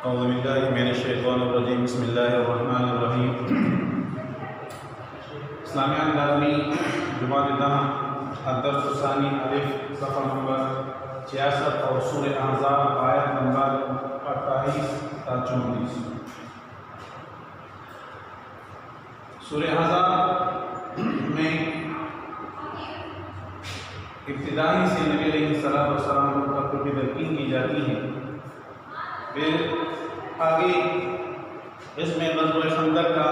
اعوذ باللہ من الشیطان الرجیم بسم اللہ الرحمن الرحیم اسلامیہ لازمی جماعت دہاں الدرس الثانی الف صفحہ نمبر 66 اور سورہ احزاب آیت نمبر 28 تا 34۔ سورہ احزاب میں ابتدائی سے نبی علیہ السلام کو تقریر تلقین کی جاتی ہے، پھر آگے اس میں غزوہ خندق کا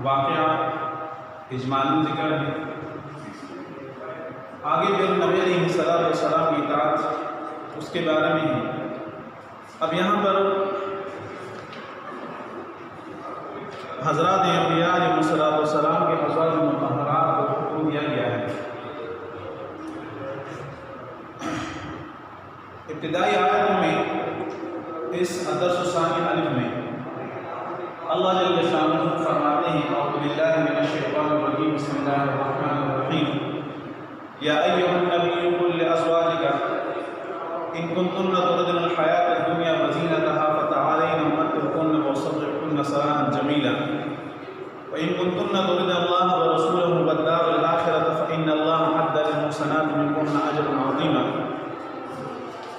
واقعہ اجمالی ذکر ہے، آگے پھر نبی علیہ السلام کی اطاعت اس کے بارے میں ہے۔ اب یہاں پر حضرات انبیاء علیہ السلام کے ازواج مطہرات کو حکم دیا گیا ہے۔ ابتدائی آیتوں میں اس الدرس الثانی الف میں اللہ جل شانہ فرماتے ہیں اعوذ باللہ من الشیطان الرجیم بسم اللہ الرحمن الرحیم یا ایھا النبی قل لازواجک ان کنتن تردن الحیاۃ الدنیا وزینتها فتعالین امتعکن واسرحکن سراحا جمیلا وان کنتن تردن اللہ ورسولہ والدار الآخرۃ فإن اللہ اعد للمحسنات منکن اجرا عظیما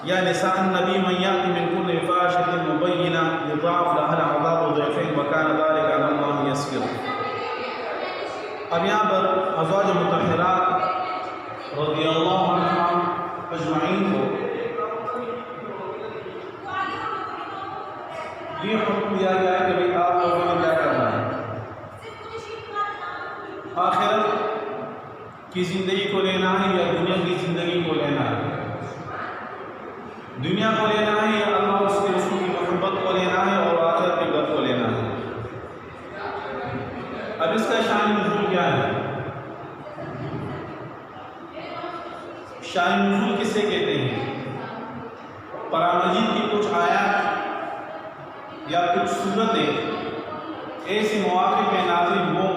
یا نساء النبی من یأت منکن بفاحشۃ مبینہ یضاعف لها العذاب ضعفین وکان ذلک علی اللہ یسیرا۔ اب یہاں پر ازواج مطہرات رضی اللہ عنہم اجمعین کو یہ حکم دیا گیا ہے کہ آپ لوگوں نے کیا کرنا ہے، آخرت کی زندگی کو لینا ہے یا دنیا کی زندگی کو لینا ہے، دنیا کو لینا ہے یا اللہ اور اس کے رسول کی محبت کو لینا ہے اور آخرت کی بات کو لینا ہے۔ اب اس کا شان نزول کیا ہے؟ شان نزول کسے کہتے ہیں؟ قرآن مجید کی کچھ آیات یا کچھ صورتیں ایسے مواقع پہ نازل ہوں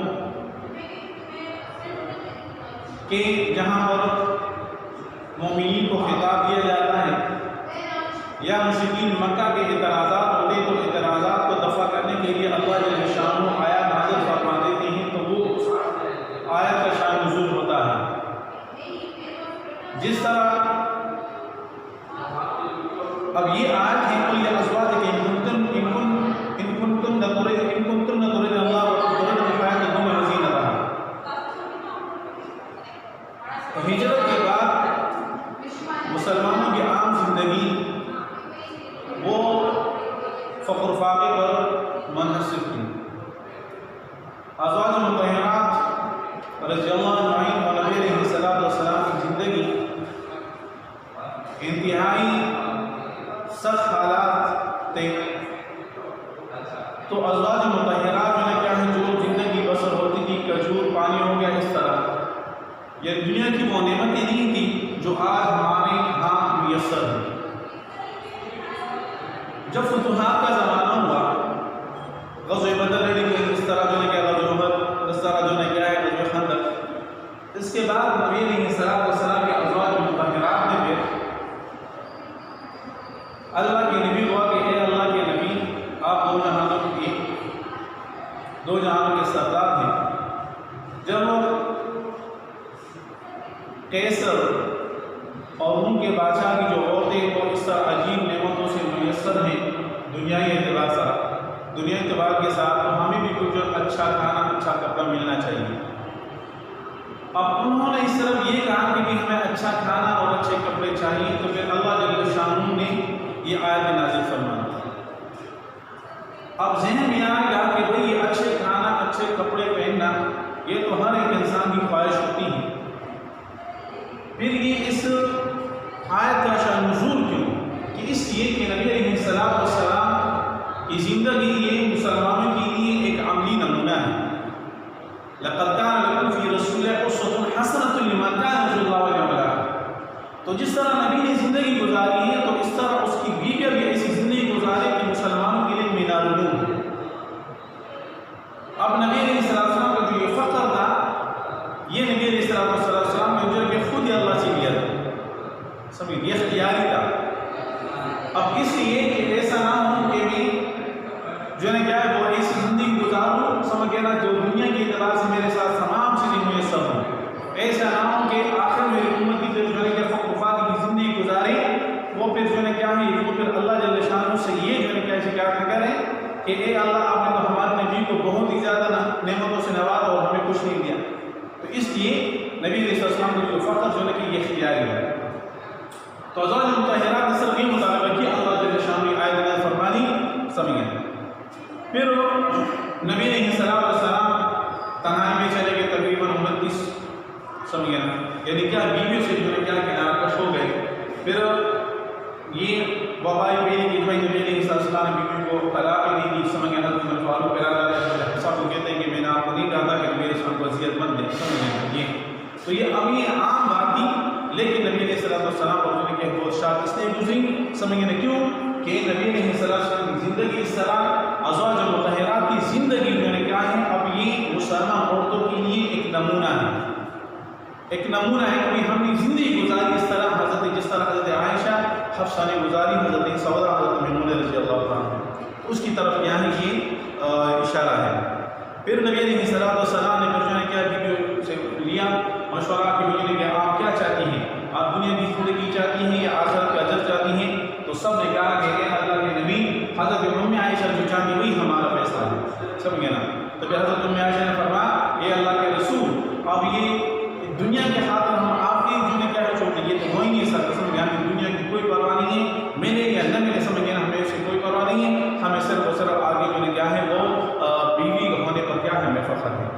کہ جہاں پر مومنین کو خطاب دیا جاتا ہے یا مشرکین مکہ کے اعتراضات ہوتے تو اعتراضات کو دفع کرنے کے لیے اللہ جل شانہ آیات نازل فرما دیتے ہیں، تو وہ آیت کا شان نزول ہوتا ہے۔ جس طرح اب یہ آیت ہے کہ یہ ازواج کے ان کنتم تردن اللہ وتردن الحیاۃ الدنیا وزینتها، ہجرت کے بعد مسلمانوں کی عام زندگی وہ فقر فاقے پر منحصر تھی۔ ازواج مطہرات رضی اللہ عنہم اور نبی علیہ السلام کی زندگی انتہائی سخت حالات تھے، تو ازواج مطہرات میں کیا ہے جو زندگی بسر ہوتی تھی، کھجور پانی ہو گیا، اس طرح یہ دنیا کی وہ نعمتیں نہیں تھی جو آج ہمارے ہاں میسر ہے۔ جب فتوحات کا زمانہ ہوا، غزوہ بدر لڑی گئی، اس طرح جو نے کیا غزوہ احد، اس طرح جو نے کیا ہے غزوہ خندق، اس کے بعد نبی علیہ السلام کے ازواج مطہرات نے پھر اللہ کے نبی ہوا کہ اے اللہ کے نبی آپ دو جہانوں کے سردار ہیں۔ جب قیصر اور ان کے بادشاہ کی جو عورتیں اور اس طرح عجیب نعمتوں سے میسر ہیں دنیائی اعتبار کے ساتھ، تو ہمیں بھی کچھ اچھا کھانا اچھا کپڑا ملنا چاہیے۔ اب انہوں نے اس طرف یہ کہا کہ ہمیں اچھا کھانا اور اچھے کپڑے چاہیے، تو پھر اللہ جل شانہ نے یہ آیت نازل فرمائی۔ اب ذہن میں آ گیا کہ بھئی یہ اچھے کھانا اچھے کپڑے پہننا یہ تو ہر ایک انسان کی خواہش ہوتی ہے، پھر یہ اس آیت کا شان نزول کیوں؟ کہ اس لیے کہ نبی علیہ السلام کی زندگی یہ مسلمانوں کے لیے ایک عملی نمونہ ہے۔ لَقَدْ كَانَ لَكُمْ فِي رَسُولِ اللَّهِ أُسْوَةٌ حَسَنَةٌ لِمَنْ كَانَ يَرْجُو اللَّهَ وَالْيَوْمَ الْآخِرَ۔ تو جس طرح نبی نے زندگی گزاری ہے تو اس طرح اس کی بیوی بھی ایسی زندگی گزارے کہ مسلمانوں کے لیے مینار نور۔ اب نبی علیہ السلام کا جو یہ فخر تھا، یہ نبی علیہ السلام نے جو کہ خود ہی اللہ سے لیا تھا، سمجھ یہ اختیاری تھا۔ اب اس لیے کہ ایسا نہ ہو کہ میں جو ہے کیا ہے وہ ایسی زندگی گزاروں سمجھ گیا نا جو دنیا کے اعتبار سے میرے ساتھ تمام چیزیں میسر ہوں، ایسا نہ ہو کہ آخر میری امت کی جو ہے کہ فقر وفات کی زندگی گزاری وہ پھر جو ہے کیا ہے وہ پھر اللہ جل شانہ سے یہ جو ہے کیا شکایت نہ کریں کہ اے اللہ آپ نے تو ہمارے نبی کو بہت ہی زیادہ نعمتوں سے نوازا اور ہمیں کچھ نہیں دیا۔ تو اس لیے نبی علیہ السلام نے جو فخر جو ہے کہ یہ اختیاری ہے۔ تو ازواج مطہرات نے صرف یہ مطالبہ کیا، اللہ جل شانہ کی آیت میں فرمانی سمجھیں۔ پھر نبی علیہ السلام تنہائی میں چلے گئے تقریباً 29 سمجھیں نا، یعنی کیا بیویوں سے جو ہے کیا کنارہ کش ہو گئے۔ پھر یہ وبائی بیری کی بھائی نبی علیہ السلام نے بیوی کو طلاق دی تھی سمجھیں نا، تو عمر فاروق ارادہ سب کو کہتے ہیں کہ میں نے آپ کو نہیں کہا تھا کہ میرے ساتھ وصیت مت دیں سمجھیں یہ۔ تو یہ اب یہ عام بات تھی، لیکن نبی علیہ السلام پر انہوں نے کہ بہت شاد اس لیے گزری سمجھیں نا، کیوں کہ نبی علیہ السلام کی زندگی اس طرح ازواج مطہرات کی زندگی جو ہے کیا ہے، اب یہ مسلمان عورتوں کے لیے ایک نمونہ ہے، ایک نمونہ ہے کہ ہم نے زندگی گزاری اس طرح جس طرح حضرت عائشہ حفصہ نے گزاری، حضرت سودا، حضرت میمونہ رضی اللہ عنہ، اس کی طرف یہاں یہ اشارہ ہے۔ پھر نبی علیہ السلام نے پھر جو ہے کیا بیویوں سے لیا مشورہ کہ بیوی کہ آپ کیا چاہتی ہیں، آپ دنیا کی زندگی چاہتی ہیں یا آخرت کا اجر چاہتی ہیں؟ تو سب نے کہا کہ اے اللہ کے نبی، حضرت ام عائشہ جو چاہتی وہی ہمارا فیصلہ ہے سمجھے نا۔ تو پھر حضرت ام عائشہ نے فرمایا اے اللہ کے رسول، اب یہ دنیا کے خاطر ہم آپ کی جو ہے کیا چھوڑ دیں، یہ تو ہو ہی نہیں سکتا سمجھے، ہمیں دنیا کی کوئی پرواہ نہیں ہے، میرے یا نہ میرے سمجھے نا، ہمیں اس سے کوئی پرواہ نہیں ہے، ہمیں صرف اور صرف آگے جو ہے کیا ہے وہ بیوی ہونے پر کیا ہے ہمیں فخر ہے۔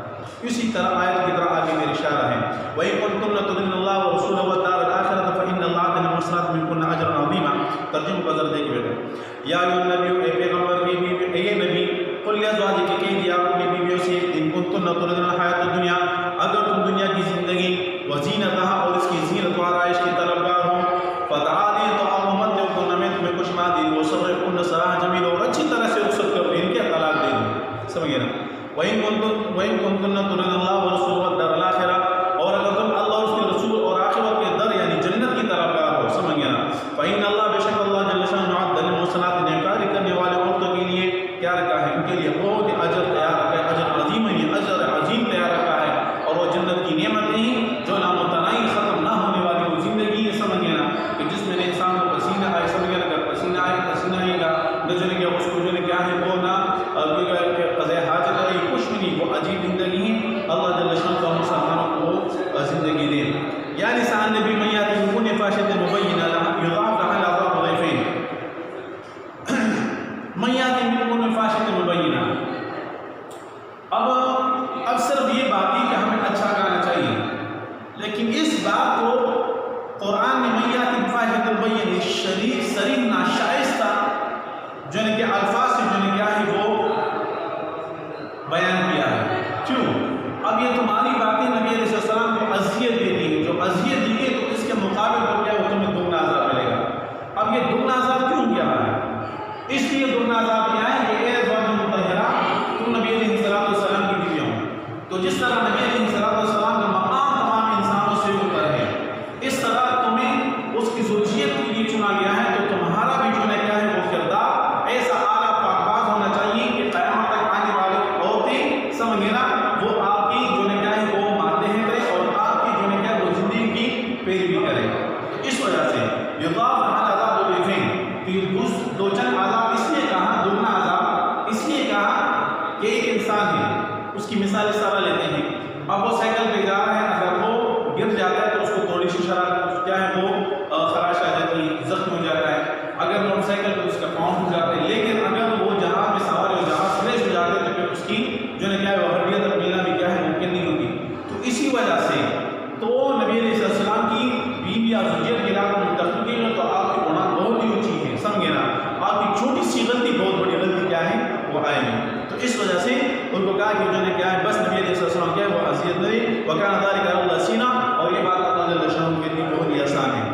اسی طرح آیت کی طرح آگے میرے اشارہ ہے وَإِن كُنتُنَّ تُرِدْنَ اللَّهَ وَرَسُولَهُ وَالدَّارَ الْآخِرَةَ فَإِنَّ اللَّهَ أَعْدَ لِلْمُحْسِنَاتِ مِنكُنَّ أَجْرًا عَظِيمًا۔ ترجمہ کو ذرا دیکھ بیٹھے، یا ایھا النبی، اے پیغمبر کی بیوی، اے نبی، قل لأزواجک کہہ دیا اپنی بیویوں سے، ان كنتن تردن الحیاۃ الدنیا، اگر تم دنیا کی زندگی وزینتہا اور اس کی زینت و آرائش کی طلبگار ہو، فتعالی تو آپ امتعکن، میں تمہیں کچھ ماں دیں، وسرحکن سراحا جمیلا، اور اچھی طرح سے رخصت کر دیں، ان کے طلاق دے دیں سمجھے نا۔ وَإِن كُنتُنَّ تُرِدْنَ اللَّهَ وَرَسُولَهُ وَالدَّارَ الْآخِرَةَ، اور اگر تم اللہ اور اس کے رسول اور آخرت کے در یعنی جنت کی طرفدار ہو سمجھے نا، فَإِنَّ اللَّهَ، بے شک اللہ جل شانہ، أَعَدَّ لِلْمُحْسِنَاتِ، نیکاری کرنے والے عورتوں کے لیے کیا رکھا ہے، ان کے لیے بہت اجر تیار رکھا ہے، اجر عظیم ہے، اجر عظیم تیار رکھا ہے، اور وہ جنت کی نعمت نہیں جو نامتناہی ختم نہ ہونے والی وہ زندگی ہے سمجھے نا، کہ جس میں انسان کو پسینہ آئے سمجھے نا، اگر پسینہ آئے پسینہ آئے گا نہ جو کہ اس کو جو کیا ہے وہ نہ قضاء حاجت ہے، کچھ بھی نہیں، وہ عجیب زندگی ہے، اللہ جل شانہ مسلمانوں کو زندگی دے۔ یا نساء النبی من یأتی بکل فاحشۃ مبینہ یضاعف لها العذاب ضعفین، من یأتی بکل فاحشۃ مبینہ۔ اب صرف یہ بات ہے کہ ہمیں اچھا گانا چاہیے، لیکن اس بات کو قرآن نے من یأتی بفاحشۃ مبینہ صریح ناشائستہ جو ہے کہ الفاظ سے جو ہے کیا ہے وہ بیان کیا ہے۔ کیوں؟ اب یہ تمہاری باتیں نبی علیہ السلام کو اذیت دیتی ہیں، جو اذیت دی ہے تو اس کے مقابل پر کیا وہ تمہیں دگنا عذاب ملے گا۔ اب یہ دگنا عذاب کیوں کیا ہے؟ اس لیے دگنا عذاب کیا ہے کہ اے ازواج مطہرات، تم نبی علیہ السلام کی بیویاں ہو، تو جس طرح نبی علیہ السلام کا مقام تمام انسانوں سے اوپر ہے، اس طرح تمہیں اس کی زوجیت کے لیے چنا گیا ہے، تو تمہارا بھی جو ہے کیا ہے وہ کردار ایسا اعلیٰ پاکباز ہونا چاہیے کہ قیامت تک آنے والی عورتیں سمجھے نا وہ آپ کی جو ہے کیا ہے وہ ماتحیں کریں اور آپ کی جو ہے کیا وہ زندگی کی پیروی کریں۔ اس وجہ سے یضاعف لها العذاب ضعفین، کہ دو چند عذاب اس لیے کہا، دگنا عذاب اس لیے کہا کہ ایک انسان ہے، اس کی مثال اس طرح لیتے ہیں، اب وہ سائیکل پہ جا رہا ہے، اگر وہ گر جاتا ہے تو اس کو تھوڑی سی شرارت کیا ہے وہ خراش آ جاتی ہے، زخم ہو جاتا ہے، اگر موٹر سائیکل پہ اس کا پاؤں ہو جاتا ہے، لیکن اگر وہ جہاز میں سوار ہو جہاز فریش ہو جاتے ہیں تو پھر اس کی جو ہے کیا ہے وہ ہڈیاں تک ملنا بھی کیا ہے ممکن نہیں ہوتی۔ تو اسی وجہ سے تو نبی علیہ السلام کی بیوی یا زوجیت کے علاقے میں دخل کی تو آپ کی گناہ بہت ہی اونچی ہے سمجھے نا، آپ کی چھوٹی سی غلطی بہت بڑی غلطی کیا ہے وہ آئے گی۔ تو اس وجہ سے ان کو کہا کہ جو ہے کیا ہے بس نبی علیہ السلام کیا ہے وہ اذیت دے، وَكَانَ ذَلِكَ عَلَى اللَّهِ يَسِيرًا، اور یہ بات اللہ جل شانہ کے لیے بہت ہی آسان ہے۔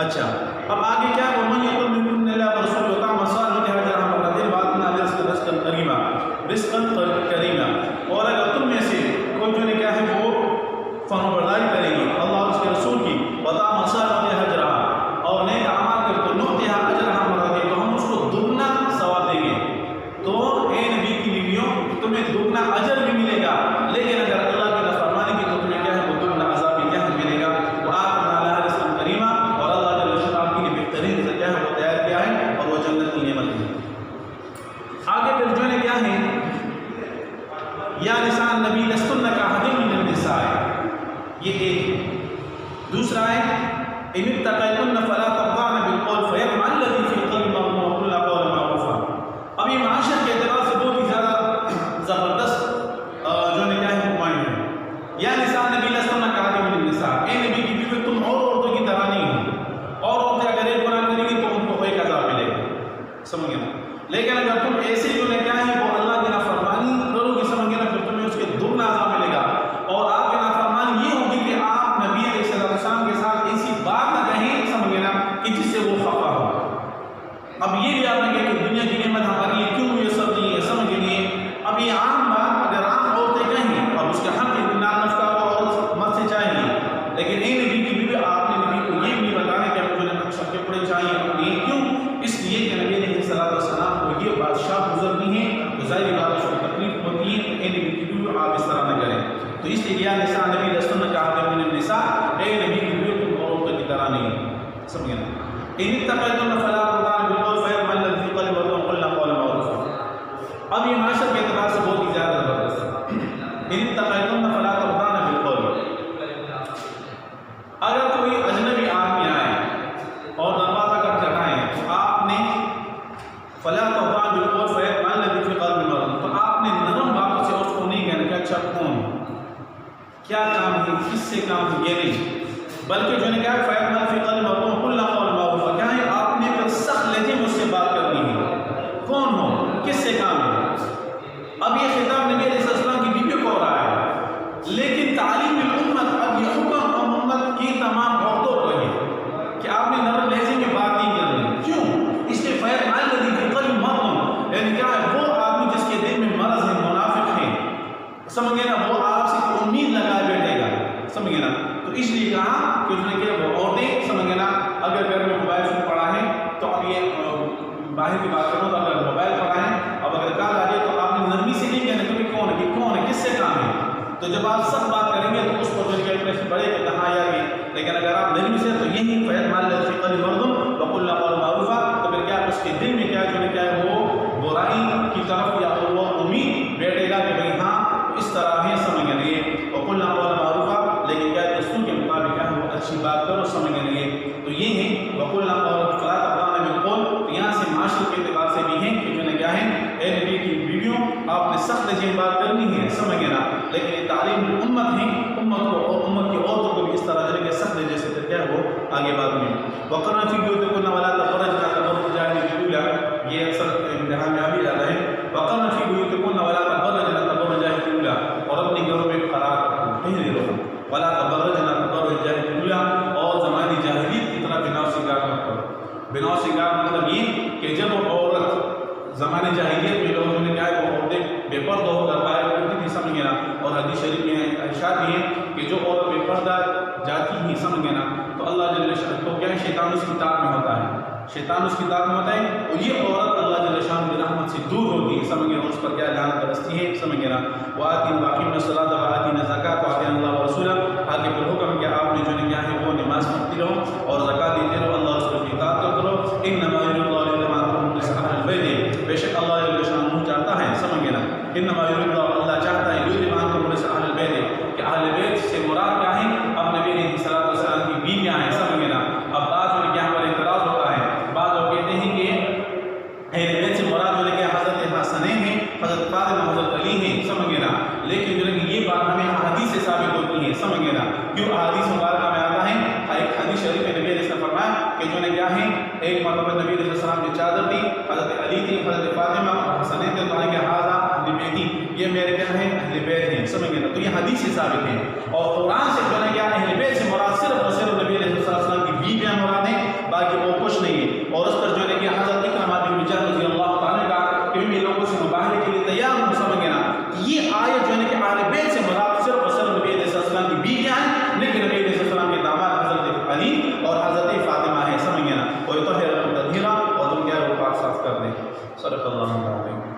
اچھا اب آگے کیا ہے وَمَن يَقُلْ مِنكُنَّ إِلَّا وَرَسُولُهُ وَتَعْمَلْ صَالِحًا نُؤْتِهَا أَجْرَهَا مَرَّتَيْنِ وَآتِينَا رِزْقًا كَرِيمًا، اور اگر تم میں سے کوئی جو ہے کیا ہے وہ فرمانبرداری کرے گی اللہ اور اس کے رسول کی، وَتَعْمَلْ صَالِحًا نُؤْتِهَا أَجْرَهَا، اور نیک اعمال کرے تو نُؤْتِهَا أَجْرَهَا مَرَّتَيْنِ، تو سمجھے نا. لیکن اگر تم ایسے جو ہے کیا ہے وہ اللہ کی نافرمانی کرو گے سمجھے نا، پھر تمہیں اس کے دگنا عذاب ملے گا. اور آپ کی نافرمانی یہ ہوگی کہ آپ نبی علیہ السلام کے ساتھ ایسی بات نہ کہیں سمجھے نا کہ جس سے وہ خفا ہو. اب یہ بھی آپ نے کہا کہ دنیا کی نعمت ہماری ہے، کیوں یہ سب نہیں ہے سمجھ لیے. اب یہ عام بات اگر عام عورتیں کہیں اور اس کے حق اطمینان نفس کا عورت مرد سے چاہیے، لیکن اے نبی کی بیوی آپ نے نبی کو یہ بھی بتانا کہ مجھے اچھا کپڑے چاہیے اپنے. کیوں؟ اس لیے کہ نبی علیہ السلام کو یہ بادشاہ گزرنی ہے تو ظاہر بات اس کو تکلیف ہوتی ہے. اے نبی کی بیوی آپ اس طرح نہ کریں. تو اس لیے یا نساء نبی رسول نے کہا کہ من النساء، اے نبی کی بیوی تم عورتوں کی طرح نہیں. سمجھے نا. ان اتقیتن فلا تطعن بالقول فیطمع الذی فی قلبہ مرض وقلن قولا معروفا. اب یہ معاشرے کے اعتبار سے بہت ہی زیادہ زبردست ہے. ان اتقیتن فلا تطعن بالقول، اگر کوئی اجنبی آدمی آئے اور دروازہ کھٹکھٹائیں تو آپ نے فلا تطعن بالقول فیطمع الذی فی قلبہ مرض، تو آپ نے نرم باتوں سے اس کو نہیں کہنا کہ اچھا کون کیا کام ہے کس سے کام ہے، یہ نہیں، بلکہ جو نے کہا فیطمع فی قلبہ مرض وقلن قولا معروفا، کیا ہے آپ نے پھر سخت لہجے میں اس سے بات کرنی ہے. کون ہو، کس سے کام ہے. اب یہ خطاب نبی علیہ السلام کی بیوی کو ہو رہا ہے، لیکن تعلیم الامت، اب یہ حکم امت کی تمام عورتوں کو ہے کہ آپ نے نرم لہجے میں بات نہیں کرنی. کیوں؟ اس لیے فیطمع الذی فی قلبہ مرض، یعنی کیا ہے وہ آدمی جس کے دل میں مرض ہے، منافق ہے سمجھے نا، وہ آپ سے امید لگائے بیٹھے گا سمجھے نا. تو اس لیے کہا کہ اس نے کہ وہ عورتیں سمجھے نا اگر گھر میں موبائل فون پڑا ہے تو اب یہ باہر کی بات کروں تو اگر موبائل پڑا ہے اب اگر کال آ جائے تو آپ نے نرمی سے نہیں کہنا کہ کون ہے کس سے کام ہے. تو جب آپ سخت بات کریں گے تو اس پر جو امپریشن بڑھے گا کہ ہاں یار یہ. لیکن اگر آپ نرمی سے تو یہی فیطمع الذی فی قلبہ مرض وقلن قولا معروفا، تو پھر کیا اس کے دل میں کیا جو ہے وہ برائی کی طرف یا وہ امید بیٹھے گا کہ بھائی ہاں اس طرح ہے سمجھنے لیے وقلن قولا معروفا، لیکن کیا دستور کے مطابق کیا وہ اچھی بات کرو سمجھنے لیے. تو یہ ہے وقلن قولا فلا تطعن بالقول. تو یہاں سے معاشرے کے اعتبار سے بھی ہے کہ جو ہے کیا ہے اے نبی کی بیویوں آپ نے سخت لہجے میں بات کرنی ہے سمجھے نا، لیکن یہ تعلیم امت ہے، امت کو اور امت کی عورتوں کو بھی اس طرح جو ہے سخت لہجے سے کیا ہے وہ آگے بات میں. وقرن فی بیوتکن ولا تبرجن تبرج الجاہلیۃ الاولیٰ، یہ اکثر امتحان میں ابھی جاتا ہے. وقرن فی بیوتکن ولا تبرجن تبرج الجاہلیۃ الاولیٰ، اور اپنے گھروں میں قرار پہنے رہو. ولا تبرجن تبرج الجاہلیۃ الاولیٰ، اور زمانے جاہلیت کی طرح بنا سنگار مت کرو. بنا سنگار مطلب یہ کہ جب عورت زمانے جاہلیت میں لوگوں نے کیا ہے وہ عورتیں بے پردہ ہو کر باہر کرتی تھی سمجھے نا. اور حدیث شریف میں ارشاد بھی ہے کہ جو عورت بے پردہ جاتی ہی سمجھے نا تو اللہ جل شانہ تو کیا ہے شیطان اس کی طاق میں ہوتا ہے، شیطان اس کی طاق میں ہوتا ہے، اور یہ عورت اللہ جل شانہ کی رحمت سے دور ہوتی ہے سمجھے نا، اس پر کیا لعنت برستی ہے سمجھے نا. وآتین واقیم الصلاۃ وآتین الزکاۃ وآتین اللہ ورسولہ، آگے پر حکم کہ آپ نے جو ہے کیا ہے وہ نماز پڑھتی رہو اور زکات دیتے رہو، اللہ رسول کی اطاعت کرتے رہو. انما یرید اللہ لیذهب عنکم الرجس اہل البیت، بے شک اللہ جل شانہ چاہتا ہے سمجھے نا، انما یرید اللہ چاہتا ہے لیذهب عنکم الرجس اہل البیت، کہ اہل بیت سے مراد کیا ہے اب نبی علیہ السلام کی بیویاں ہیں سمجھے نا. اب بعض میں کیا پر اعتراض ہوتا ہے، بعض لوگ کہتے ہیں کہ اہل بیت سے مراد جو ہے کہ حضرت حسنین ہیں، حضرت فاطمہ، حضرت علی ہیں سمجھے نا. لیکن جو ہے کہ یہ بات ہمیں احادیث سے ثابت ہوتی ہے سمجھے نا. کیوں احادیث مبارکہ میں آتا ہے، ایک حدیث شریف میں نبی علیہ السلام فرمایا کہ جو ہے کیا ہے ایک مرتبہ نبی علیہ السلام کی چادر تھی، حضرت علی تھی، حضرت فاطمہ اور حسنین تھے، تو کہ ہذا اہل بیتی، یہ میرے کیا ہیں اہل بیت ہیں سمجھے نا. تو یہ حدیث سے ثابت ہے، اور قرآن سے جو ہے کیا اہل بیت سے مراد صرف اور صرف نبی علیہ السلام کی بیویاں مراد ہیں، باقی وہ کچھ نہیں ہے. اور اس پر جو ہے کہ حضرت اکرمہ بن ابی جہل رضی اللہ تعالیٰ کا کہ میں لوگوں سے مباہلے کے لیے تیار ہوں سمجھے نا. یہ آیت جو ہے کہ اہل بیت سے مراد صرف اور صرف نبی علیہ السلام کی بیویاں ہیں، لیکن نبی علیہ السلام کے داماد حضرت علی اور حضرت فاطمہ ہیں سمجھے نا. اور تطہرہم تطہیرا، اور تم کیا وہ پاک صاف کر دیں. صدق اللہ العظیم.